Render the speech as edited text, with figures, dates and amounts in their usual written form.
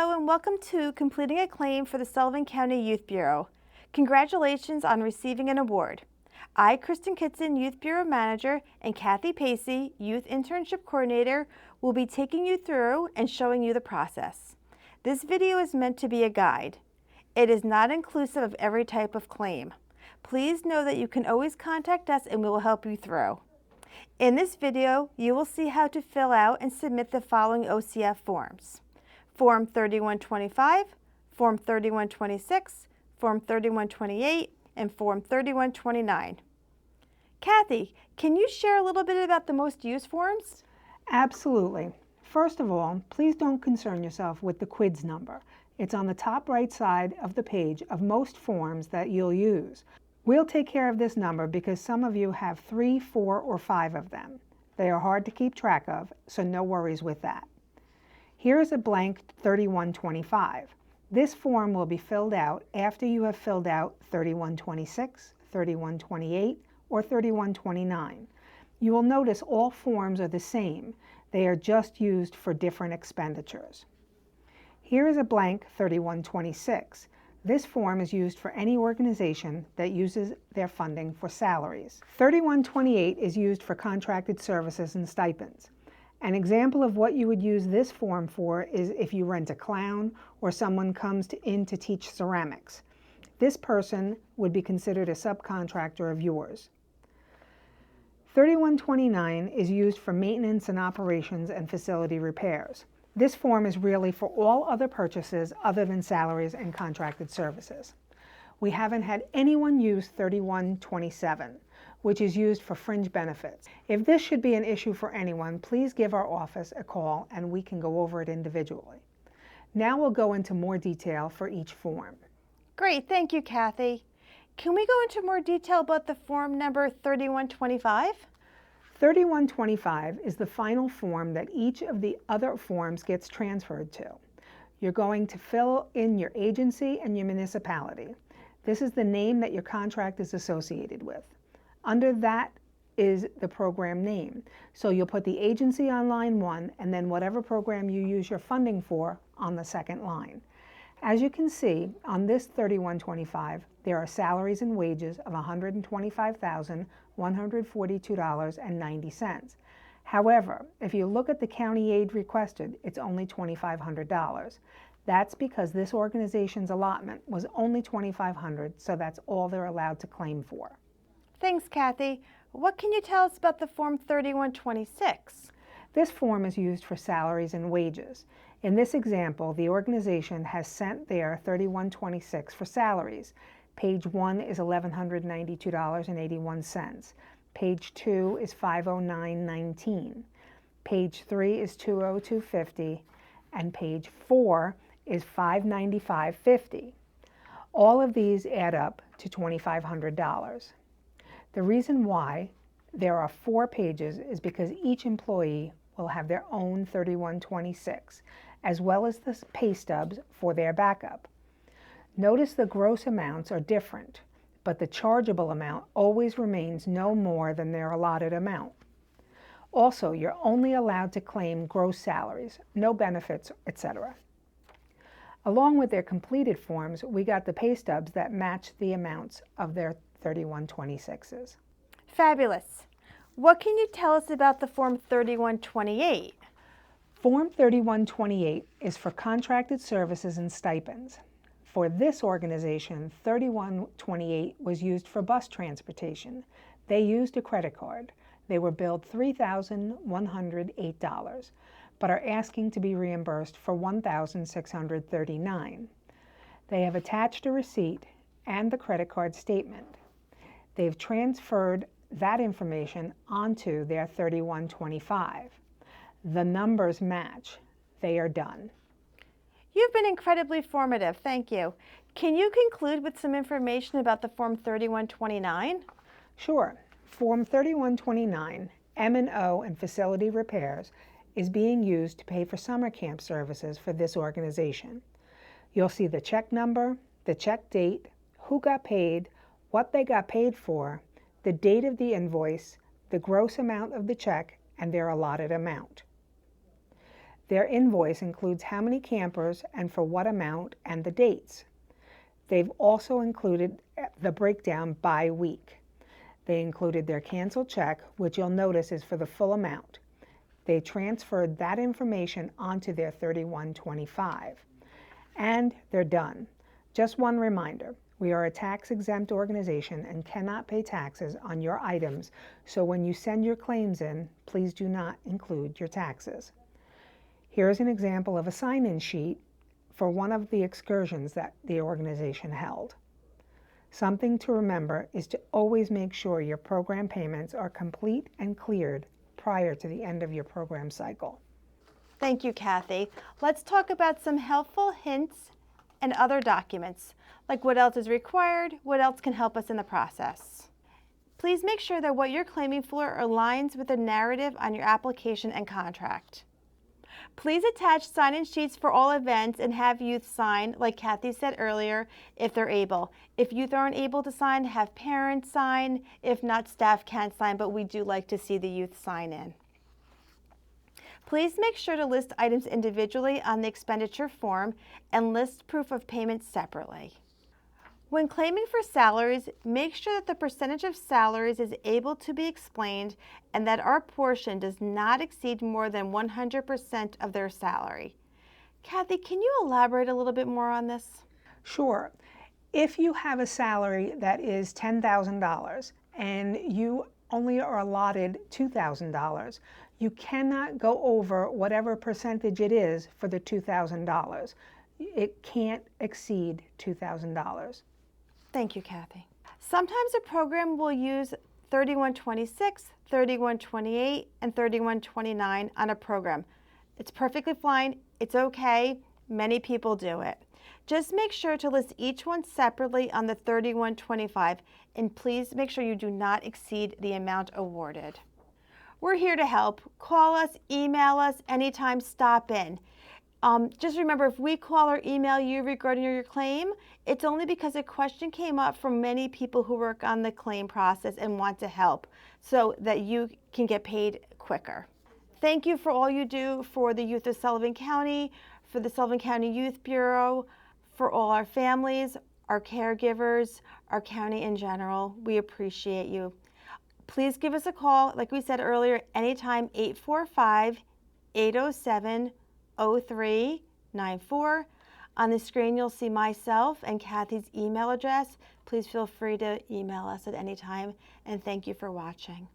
Hello and welcome to completing a claim for the Sullivan County Youth Bureau. Congratulations on receiving an award. I, Kristen Kitson, Youth Bureau Manager, and Kathy Pacey, Youth Internship Coordinator, will be taking you through and showing you the process. This video is meant to be a guide. It is not inclusive of every type of claim. Please know that you can always contact us and we will help you through. In this video, you will see how to fill out and submit the following OCF forms. Form 3125, Form 3126, Form 3128, and Form 3129. Kathy, can you share a little bit about the most used forms? Absolutely. First of all, please don't concern yourself with the QYDS number. It's on the top right side of the page of most forms that you'll use. We'll take care of this number because some of you have 3, 4, or 5 of them. They are hard to keep track of, so no worries with that. Here is a blank 3125. This form will be filled out after you have filled out 3126, 3128, or 3129. You will notice all forms are the same. They are just used for different expenditures. Here is a blank 3126. This form is used for any organization that uses their funding for salaries. 3128 is used for contracted services and stipends. An example of what you would use this form for is if you rent a clown or someone comes in to teach ceramics. This person would be considered a subcontractor of yours. 3129 is used for maintenance and operations and facility repairs. This form is really for all other purchases other than salaries and contracted services. We haven't had anyone use 3127, which is used for fringe benefits. If this should be an issue for anyone, please give our office a call and we can go over it individually. Now we'll go into more detail for each form. Great, thank you, Kathy. Can we go into more detail about the form number 3125? 3125 is the final form that each of the other forms gets transferred to. You're going to fill in your agency and your municipality. This is the name that your contract is associated with. Under that is the program name. So you'll put the agency on line 1 and then whatever program you use your funding for on the second line. As you can see on this 3125, there are salaries and wages of $125,142.90. However, if you look at the county aid requested, it's only $2,500. That's because this organization's allotment was only $2,500, so that's all they're allowed to claim for. Thanks, Kathy. What can you tell us about the Form 3126? This form is used for salaries and wages. In this example, the organization has sent their 3126 for salaries. Page 1 is $1,192.81. Page 2 is $509.19. Page 3 is $202.50. And page 4 is $595.50. All of these add up to $2,500. The reason why there are 4 pages is because each employee will have their own 3126, as well as the pay stubs for their backup. Notice the gross amounts are different, but the chargeable amount always remains no more than their allotted amount. Also, you're only allowed to claim gross salaries, no benefits, etc. Along with their completed forms, we got the pay stubs that match the amounts of their 3126s. Fabulous. What can you tell us about the Form 3128? Form 3128 is for contracted services and stipends. For this organization, 3128 was used for bus transportation. They used a credit card. They were billed $3,108, but are asking to be reimbursed for $1,639. They have attached a receipt and the credit card statement. They've transferred that information onto their 3125. The numbers match. They are done. You've been incredibly formative, thank you. Can you conclude with some information about the Form 3129? Sure. Form 3129, M&O and facility repairs, is being used to pay for summer camp services for this organization. You'll see the check number, the check date, who got paid, what they got paid for, the date of the invoice, the gross amount of the check, and their allotted amount. Their invoice includes how many campers and for what amount and the dates. They've also included the breakdown by week. They included their canceled check, which you'll notice is for the full amount. They transferred that information onto their 3125. And they're done. Just one reminder, we are a tax-exempt organization and cannot pay taxes on your items, so when you send your claims in, please do not include your taxes. Here's an example of a sign-in sheet for one of the excursions that the organization held. Something to remember is to always make sure your program payments are complete and cleared prior to the end of your program cycle. Thank you, Kathy. Let's talk about some helpful hints and other documents, like what else is required, what else can help us in the process. Please make sure that what you're claiming for aligns with the narrative on your application and contract. Please attach sign-in sheets for all events and have youth sign, like Kathy said earlier, if they're able. If youth aren't able to sign, have parents sign. If not, staff can sign, but we do like to see the youth sign in. Please make sure to list items individually on the expenditure form and list proof of payment separately. When claiming for salaries, make sure that the percentage of salaries is able to be explained and that our portion does not exceed more than 100% of their salary. Kathy, can you elaborate a little bit more on this? Sure. If you have a salary that is $10,000 and you only are allotted $2,000, you cannot go over whatever percentage it is for the $2,000. It can't exceed $2,000. Thank you, Kathy. Sometimes a program will use 3126, 3128, and 3129 on a program. It's perfectly fine. It's okay. Many people do it. Just make sure to list each one separately on the 3125, and please make sure you do not exceed the amount awarded. We're here to help. Call us, email us, anytime, stop in. Just remember, if we call or email you regarding your claim, it's only because a question came up from many people who work on the claim process and want to help so that you can get paid quicker. Thank you for all you do for the youth of Sullivan County, for the Sullivan County Youth Bureau, for all our families, our caregivers, our county in general. We appreciate you. Please give us a call, like we said earlier, anytime, 845-807-0394. On the screen, you'll see myself and Kathy's email address. Please feel free to email us at any time, and thank you for watching.